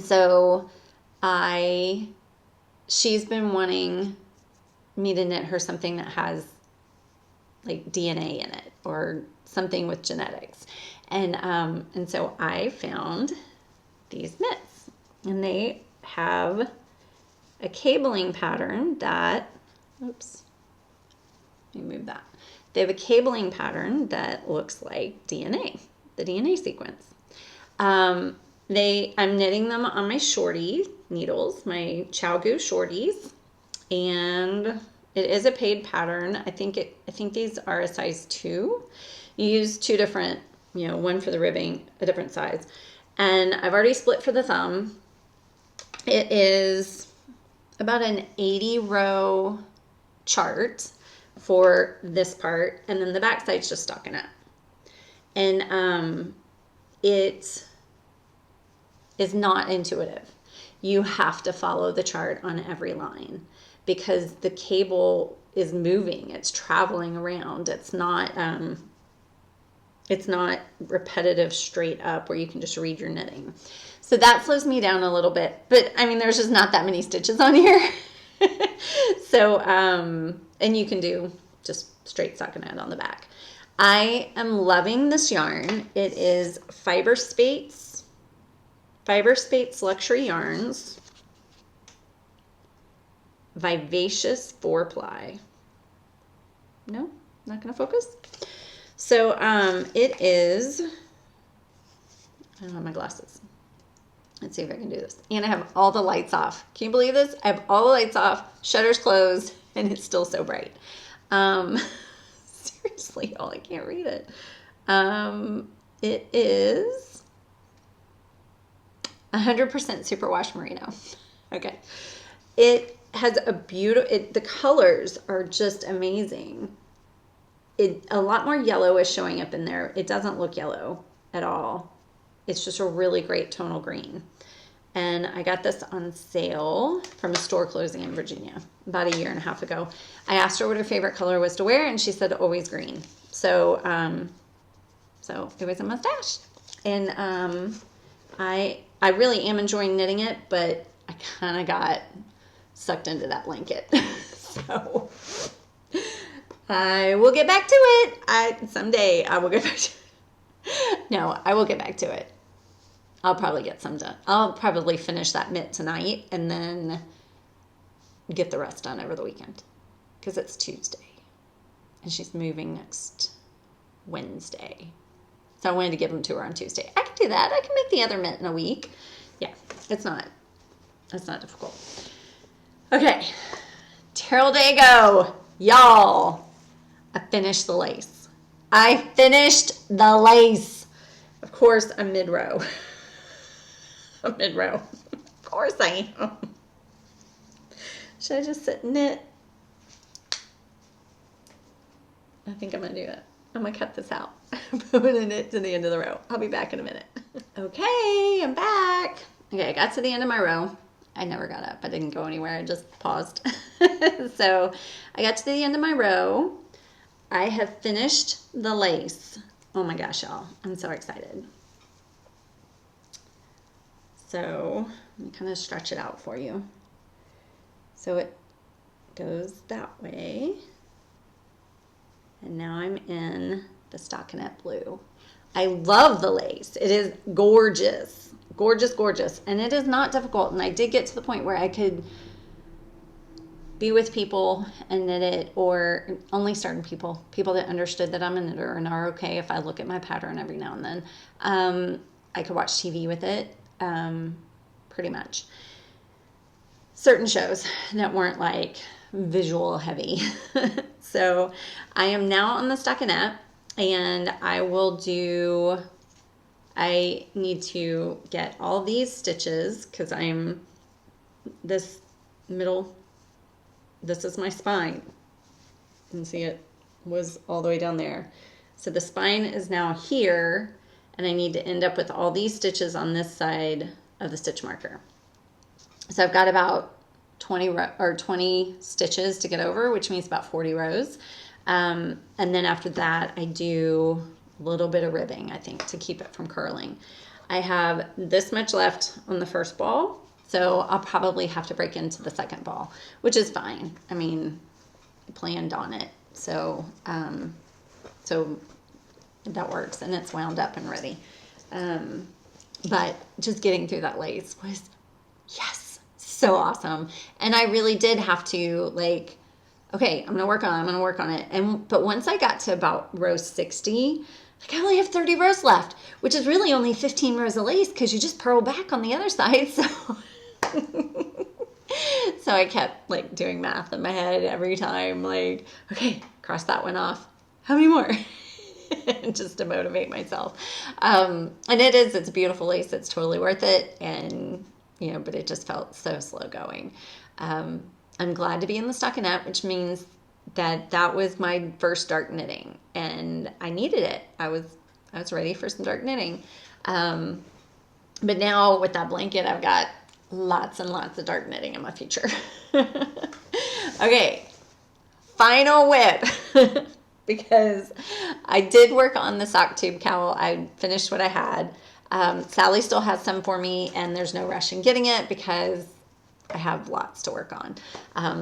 so she's been wanting me to knit her something that has like DNA in it or something with genetics. And so I found these mitts, and they have a cabling pattern that, oops, let me move that. They have a cabling pattern that looks like DNA, the DNA sequence. I'm knitting them on my shorty needles, my Chowgu shorties, and it is a paid pattern. I think these are a size 2. You use 2 different, one for the ribbing, a different size. And I've already split for the thumb. It is about an 80-row chart for this part, and then the back side's just stockinette. And it is not intuitive. You have to follow the chart on every line because the cable is moving. It's traveling around. It's not repetitive straight up where you can just read your knitting. So that slows me down a little bit. But I mean, there's just not that many stitches on here. So, and you can do just straight stockinette on the back. I am loving this yarn. It is Fiber Spates Luxury Yarns, Vivacious 4-ply. No, not going to focus. So it is, I don't have my glasses. Let's see if I can do this. And I have all the lights off. Can you believe this? I have all the lights off, shutters closed, and it's still so bright. Seriously, y'all, I can't read it. It is 100% superwash merino. Okay. It has a the colors are just amazing. A lot more yellow is showing up in there. It doesn't look yellow at all. It's just a really great tonal green. And I got this on sale from a store closing in Virginia about 1.5 years ago. I asked her what her favorite color was to wear, and she said always green. So, so it was a mustache. And I really am enjoying knitting it, but I kind of got sucked into that blanket. So I will get back to it. Someday I will get back to it. No, I will get back to it. I'll probably get some done. I'll probably finish that mitt tonight and then get the rest done over the weekend because it's Tuesday and she's moving next Wednesday. So I wanted to give them to her on Tuesday. I can do that. I can make the other mitt in a week. Yeah, it's not difficult. Okay, Terrell Day go. Y'all, I finished the lace. Of course, I'm mid-row. I'm mid-row. Of course I am. Should I just sit and knit? I think I'm going to do it. I'm going to cut this out. I'm going to knit to the end of the row. I'll be back in a minute. Okay, I'm back. Okay, I got to the end of my row. I never got up. I didn't go anywhere. I just paused. So I got to the end of my row. I have finished the lace. Oh my gosh, y'all. I'm so excited. So let me kind of stretch it out for you. So it goes that way. And now I'm in the stockinette blue. I love the lace. It is gorgeous. Gorgeous, gorgeous. And it is not difficult. And I did get to the point where I could be with people and knit it, or only certain people that understood that I'm a knitter and are okay if I look at my pattern every now and then. I could watch TV with it, pretty much. Certain shows that weren't like visual heavy. So I am now on the stockinette, and I need to get all these stitches because this is my spine. You can see it was all the way down there. So the spine is now here, and I need to end up with all these stitches on this side of the stitch marker. So I've got about 20 stitches to get over, which means about 40 rows. And then after that, I do a little bit of ribbing, I think, to keep it from curling. I have this much left on the first ball, so I'll probably have to break into the second ball, which is fine. I mean, I planned on it, so that works, and it's wound up and ready. But just getting through that lace was, yes, so awesome. And I really did have to, like, okay, I'm gonna work on it. But once I got to about row 60, like, I only have 30 rows left, which is really only 15 rows of lace because you just purl back on the other side. So I kept like doing math in my head every time, like, okay, cross that one off. How many more? Just to motivate myself. And it's a beautiful lace. It's totally worth it. And, but it just felt so slow going. I'm glad to be in the stockinette, which means that was my first dark knitting, and I needed it. I was ready for some dark knitting. But now with that blanket, I've got lots and lots of dark knitting in my future. Okay, final whip. Because I did work on the sock tube cowl. I finished what I had. Sally still has some for me, and there's no rush in getting it because I have lots to work on.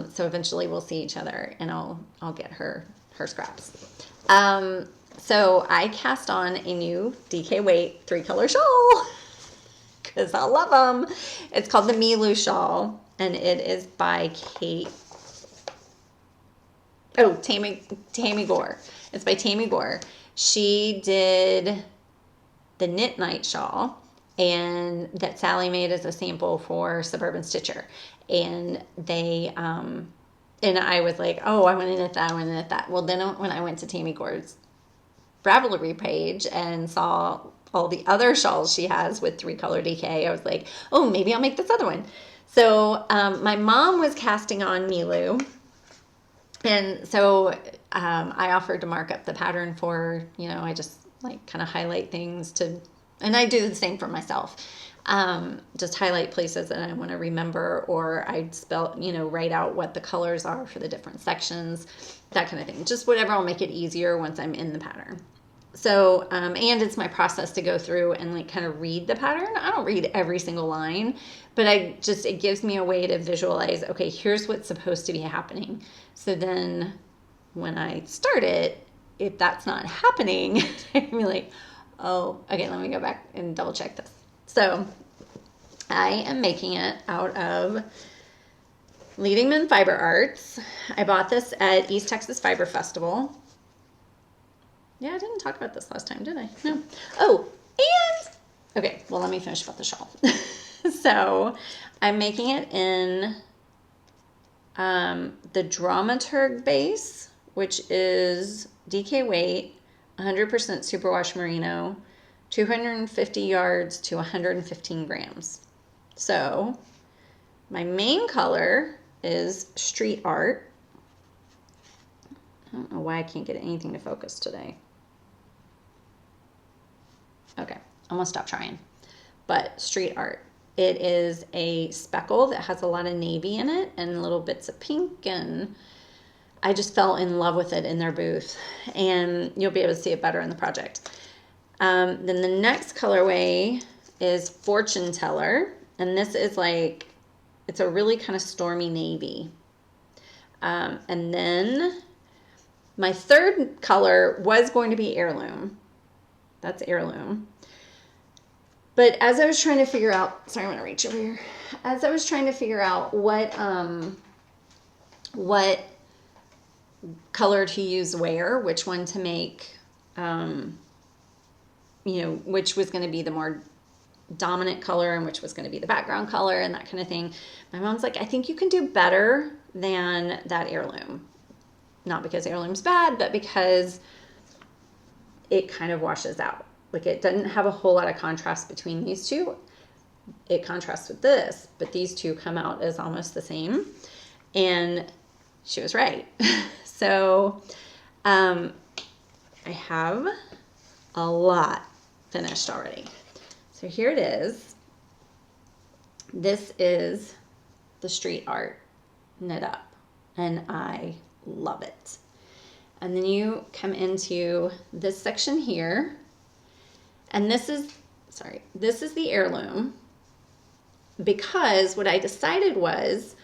So eventually we'll see each other, and I'll get her scraps. So I cast on a new DK Weight 3-color shawl because I love them. It's called the Milu shawl, and it is by Tammy Gore. It's by Tammy Gore. She did the Knit Night shawl, and that Sally made as a sample for Suburban Stitcher. And they, and I was like, oh, I want to knit that, Well, then when I went to Tammy Gore's Ravelry page and saw all the other shawls she has with 3-color decay. I was like, oh, maybe I'll make this other one. So my mom was casting on Milu. And so I offered to mark up the pattern for, I just like kind of highlight things and I do the same for myself. Just highlight places that I want to remember, or I'd write out what the colors are for the different sections, that kind of thing. Just whatever will make it easier once I'm in the pattern. So, and it's my process to go through and like kind of read the pattern. I don't read every single line, but it gives me a way to visualize, okay, here's what's supposed to be happening. So then when I start it, if that's not happening, I'm like, oh, okay, let me go back and double check this. So I am making it out of Leading Men Fiber Arts. I bought this at East Texas Fiber Festival. Yeah, I didn't talk about this last time, did I? No. Oh, and, okay, well, let me finish about the shawl. So I'm making it in the Dramaturg base, which is DK weight, 100% superwash merino, 250 yards to 115 grams. So my main color is Street Art. I don't know why I can't get anything to focus today. Okay, I'm gonna stop trying. But Street Art. It is a speckle that has a lot of navy in it and little bits of pink, and I just fell in love with it in their booth, and you'll be able to see it better in the project. Then the next colorway is Fortune Teller, and this is like, it's a really kind of stormy navy. And then my third color was going to be Heirloom. That's Heirloom. But as I was trying to figure out, sorry, I'm going to reach over here. As I was trying to figure out what color to use where, which one to make, which was going to be the more dominant color and which was going to be the background color and that kind of thing. My mom's like, I think you can do better than that Heirloom. Not because Heirloom's bad, but because it kind of washes out. Like, it doesn't have a whole lot of contrast between these two. It contrasts with this, but these two come out as almost the same. And she was right. So I have a lot finished already. So here it is. This is the Street Art knit up, and I love it. And then you come into this section here, and this is the Heirloom, because what I decided was,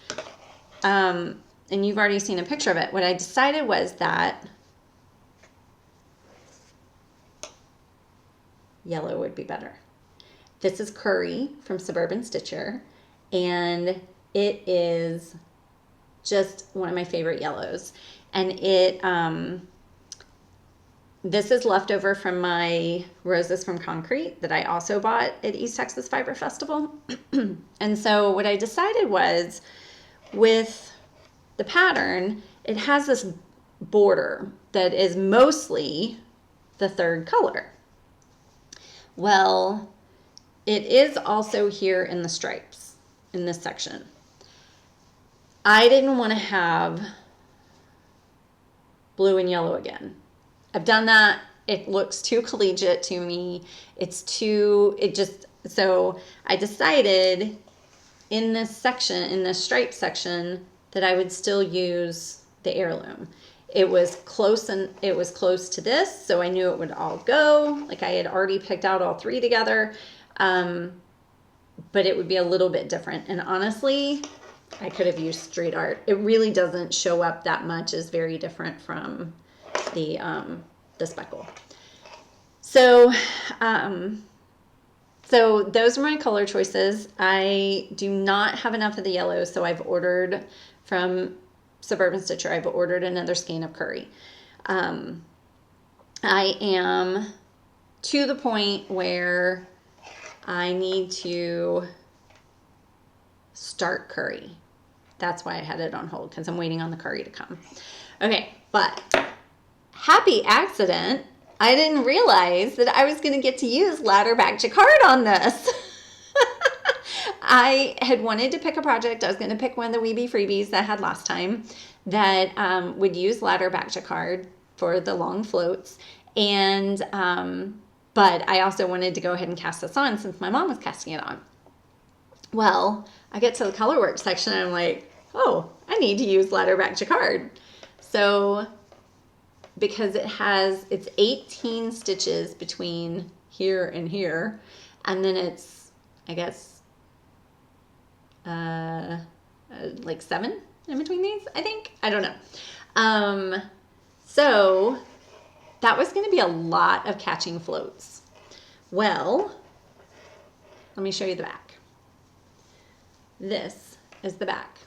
and you've already seen a picture of it, what I decided was that yellow would be better. This is Curry from Suburban Stitcher, and it is just one of my favorite yellows. And this is leftover from my Roses from Concrete that I also bought at East Texas Fiber Festival. And so what I decided was, with the pattern, it has this border that is mostly the third color. Well, it is also here in the stripes in this section. I didn't want to have blue and yellow again. I've done that. It looks too collegiate to me. So I decided in this section, in this stripe section, that I would still use the Heirloom. It was close to this, so I knew it would all go. Like, I had already picked out all three together, but it would be a little bit different. And honestly, I could have used Street Art. It really doesn't show up that much as very different from the speckle. So those are my color choices. I do not have enough of the yellow, so I've ordered from Suburban Stitcher. I've ordered another skein of Curry. I am to the point where I need to start Curry. That's why I had it on hold, because I'm waiting on the Curry to come. Okay, but happy accident. I didn't realize that I was going to get to use ladder back jacquard on this. I had wanted to pick a project. I was going to pick one of the Weeby freebies that I had last time that would use ladder back jacquard for the long floats. And, but I also wanted to go ahead and cast this on since my mom was casting it on. Well, I get to the colorwork section and I'm like, oh, I need to use ladder back jacquard. So because it's 18 stitches between here and here, and then it's, I guess, like 7 in between these, I think. I don't know. So that was going to be a lot of catching floats. Well, let me show you the back. This is the back.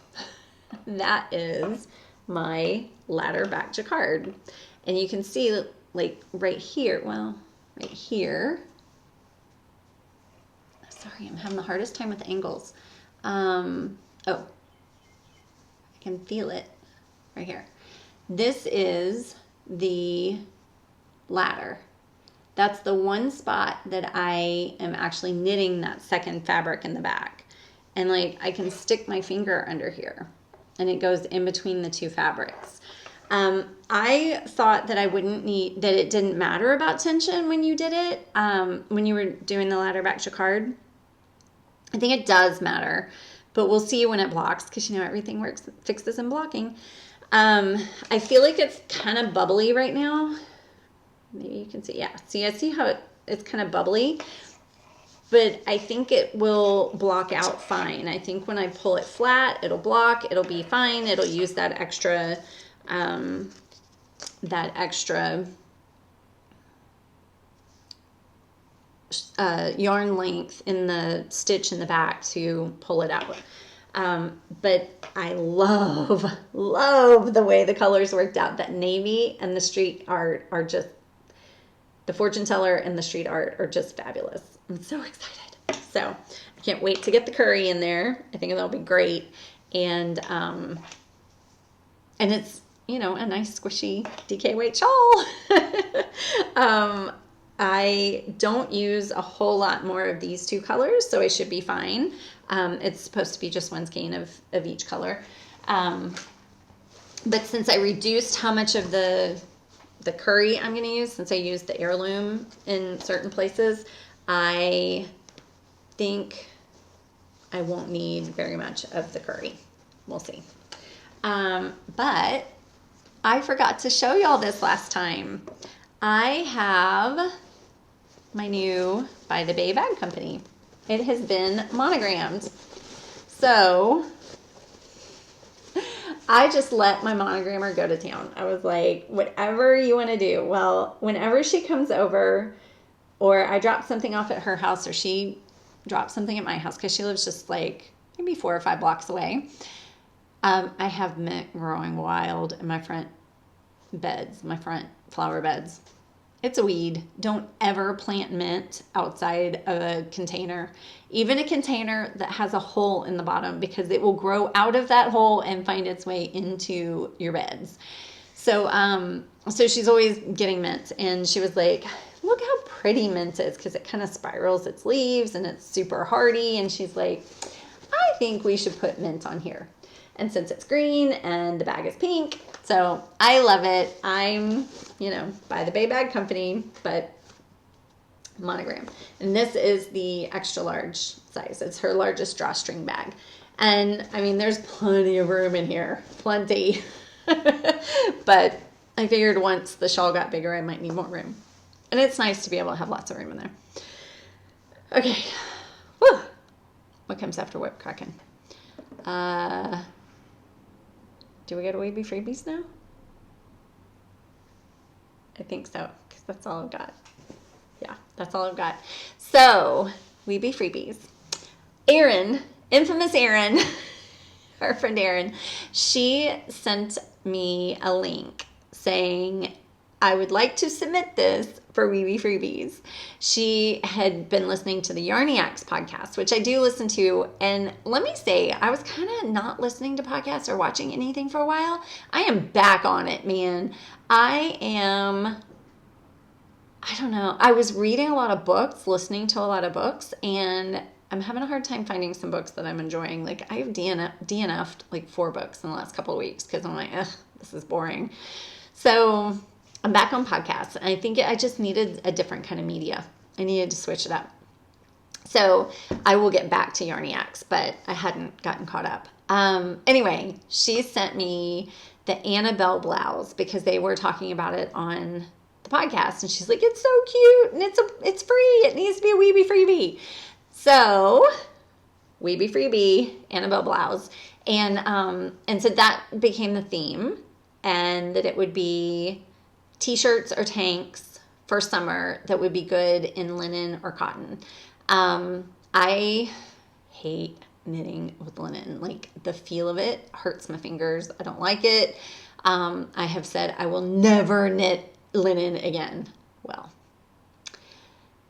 That is my ladder back jacquard. And you can see like right here, right here. Sorry, I'm having the hardest time with angles. Oh, I can feel it right here. This is the ladder. That's the one spot that I am actually knitting that second fabric in the back. And like I can stick my finger under here and it goes in between the two fabrics. I thought that it didn't matter about tension when you did it, when you were doing the ladder back jacquard. I think it does matter, but we'll see when it blocks because everything fixes in blocking. I feel like it's kind of bubbly right now. Maybe you can see, yeah. See, I see how it's kind of bubbly, but I think it will block out fine. I think when I pull it flat, it'll block, it'll be fine. It'll use that extra yarn length in the stitch in the back to pull it out. But I love the way the colors worked out. That navy and the street art are just, the fortune teller and the street art are just fabulous. I'm so excited. So I can't wait to get the curry in there. I think that'll be great. And it's, a nice squishy DK weight shawl. I don't use a whole lot more of these two colors, so I should be fine. It's supposed to be just one skein of each color. But since I reduced how much of the curry I'm going to use, since I used the heirloom in certain places, I think I won't need very much of the curry. We'll see. But I forgot to show y'all this last time. I have my new By the Bay bag company. It has been monogrammed. So I just let my monogrammer go to town. I was like, whatever you want to do. Well, whenever she comes over or I drop something off at her house or she drops something at my house, because she lives just like maybe 4 or 5 blocks away, I have mint growing wild in my front beds, my front flower beds. It's a weed. Don't ever plant mint outside of a container, even a container that has a hole in the bottom, because it will grow out of that hole and find its way into your beds. So, so she's always getting mint, and she was like, look how pretty mint is, because it kind of spirals its leaves and it's super hardy. And she's like, I think we should put mint on here. And since it's green and the bag is pink, so I love it. I'm, By the Bay Bag Company, but monogram. And this is the extra large size. It's her largest drawstring bag. And I mean, there's plenty of room in here, plenty. But I figured once the shawl got bigger, I might need more room. And it's nice to be able to have lots of room in there. Okay. Whew. What comes after whip cracking? Do we go to Weeby Freebies now? I think so, because that's all I've got. Yeah, that's all I've got. So, Weeby Freebies. Erin, infamous Erin, our friend Erin, she sent me a link saying, I would like to submit this for Weeby Freebies. She had been listening to the Yarniacs podcast, which I do listen to. And let me say, I was kind of not listening to podcasts or watching anything for a while. I am back on it, man. I am I don't know. I was reading a lot of books, listening to a lot of books, and I'm having a hard time finding some books that I'm enjoying. Like, I have DNF'd like 4 books in the last couple of weeks because I'm like, ugh, this is boring. So I'm back on podcasts, and I think I just needed a different kind of media. I needed to switch it up. So I will get back to Yarniacs, but I hadn't gotten caught up. Anyway, she sent me the Annabelle blouse because they were talking about it on the podcast, and she's like, it's so cute, and it's free. It needs to be a Weeby freebie. So Weeby freebie, Annabelle blouse, and so that became the theme, and that it would be t-shirts or tanks for summer that would be good in linen or cotton. I hate knitting with linen. Like, the feel of it hurts my fingers. I don't like it. I have said I will never knit linen again. Well,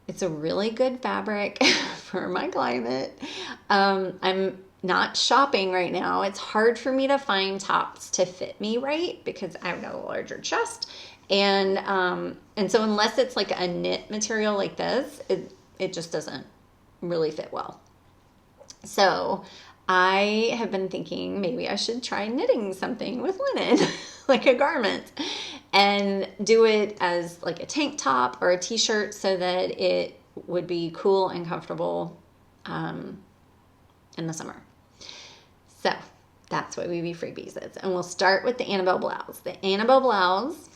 it's a really good fabric for my climate. I'm not shopping right now. It's hard for me to find tops to fit me right because I've got a larger chest. And so unless it's like a knit material like this, it just doesn't really fit well. So I have been thinking maybe I should try knitting something with linen, like a garment, and do it as like a tank top or a t-shirt so that it would be cool and comfortable in the summer. So that's what Weeby Freebies is. And we'll start with the Annabelle blouse. The Annabelle blouse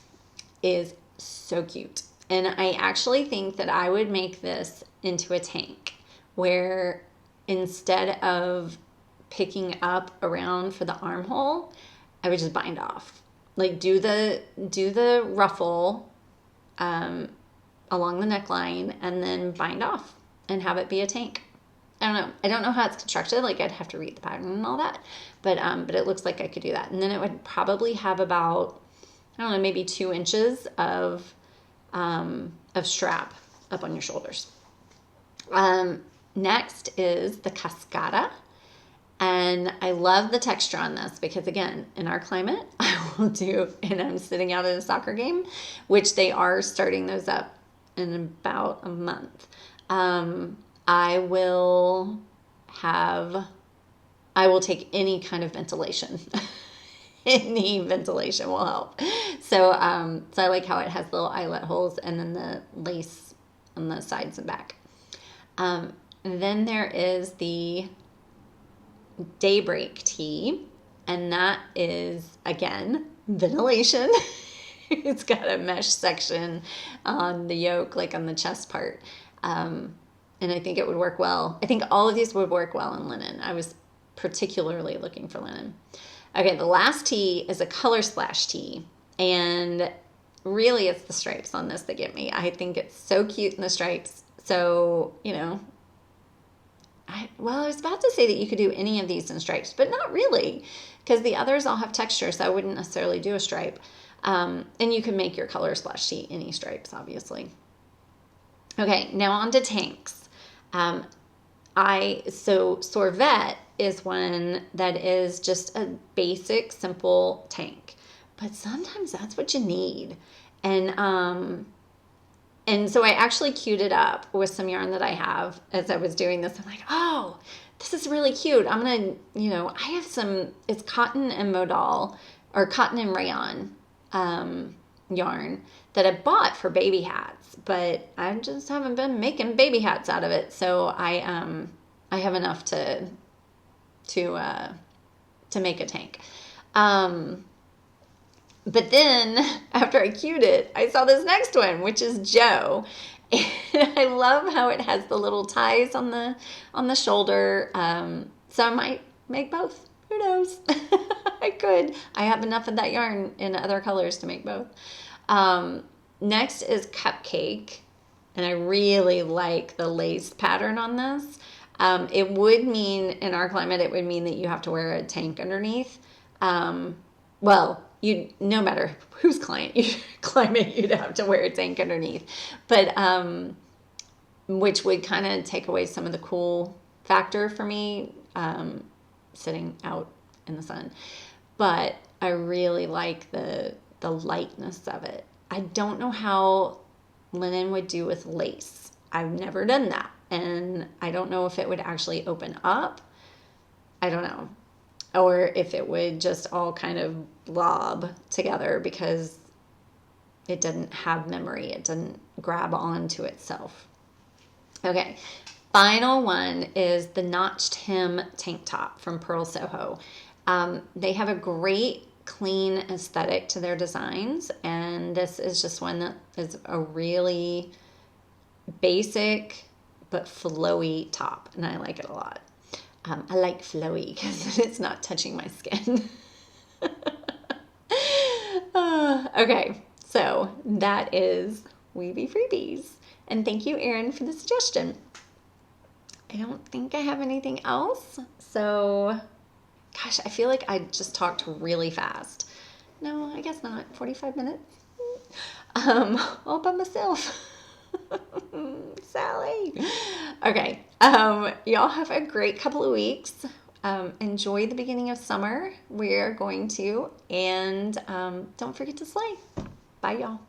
is so cute. And I actually think that I would make this into a tank where instead of picking up around for the armhole, I would just bind off. Like, do the ruffle along the neckline and then bind off and have it be a tank. I don't know how it's constructed. Like, I'd have to read the pattern and all that, but it looks like I could do that. And then it would probably have about, I don't know, maybe 2 inches of strap up on your shoulders. Next is the cascada. And I love the texture on this because, again, in our climate, I will do, and I'm sitting out at a soccer game, which they are starting those up in about a month. I will take any kind of ventilation. Any ventilation will help. So I like how it has little eyelet holes and then the lace on the sides and back. Then there is the Daybreak tee, and that is, again, ventilation. It's got a mesh section on the yoke, like on the chest part. And I think it would work well. I think all of these would work well in linen. I was particularly looking for linen. Okay, the last tee is a color splash tee, and really it's the stripes on this that get me. I think it's so cute in the stripes. So, I was about to say that you could do any of these in stripes, but not really, because the others all have texture, so I wouldn't necessarily do a stripe. And you can make your color splash tee any stripes, obviously. Okay, now on to tanks. So Sorvette is one that is just a basic, simple tank, but sometimes that's what you need. And so I actually queued it up with some yarn that I have as I was doing this. I'm like, oh, this is really cute. I'm going to, I have it's cotton and modal, or cotton and rayon yarn that I bought for baby hats, but I just haven't been making baby hats out of it. So I have enough to make a tank. But then after I queued it, I saw this next one, which is Joe. And I love how it has the little ties on the shoulder. So I might make both. Who knows? I could. I have enough of that yarn in other colors to make both. Next is Cupcake. And I really like the lace pattern on this. It would mean, in our climate, it would mean that you have to wear a tank underneath. No matter whose climate, you'd have to wear a tank underneath. But, which would kind of take away some of the cool factor for me, sitting out in the sun. But I really like the lightness of it. I don't know how linen would do with lace. I've never done that, and I don't know if it would actually open up. I don't know. Or if it would just all kind of blob together because it didn't have memory. It didn't grab onto itself. Okay, final one is the notched hem tank top from Pearl Soho. They have a great clean aesthetic to their designs, and this is just one that is a really basic but flowy top, and I like it a lot. I like flowy because it's not touching my skin. Okay, so that is Weeby Freebies. And thank you, Erin, for the suggestion. I don't think I have anything else. So, gosh, I feel like I just talked really fast. No, I guess not. 45 minutes? All by myself. Sally. Okay. Y'all have a great couple of weeks. Enjoy the beginning of summer. We're going to. And don't forget to slay. Bye, y'all.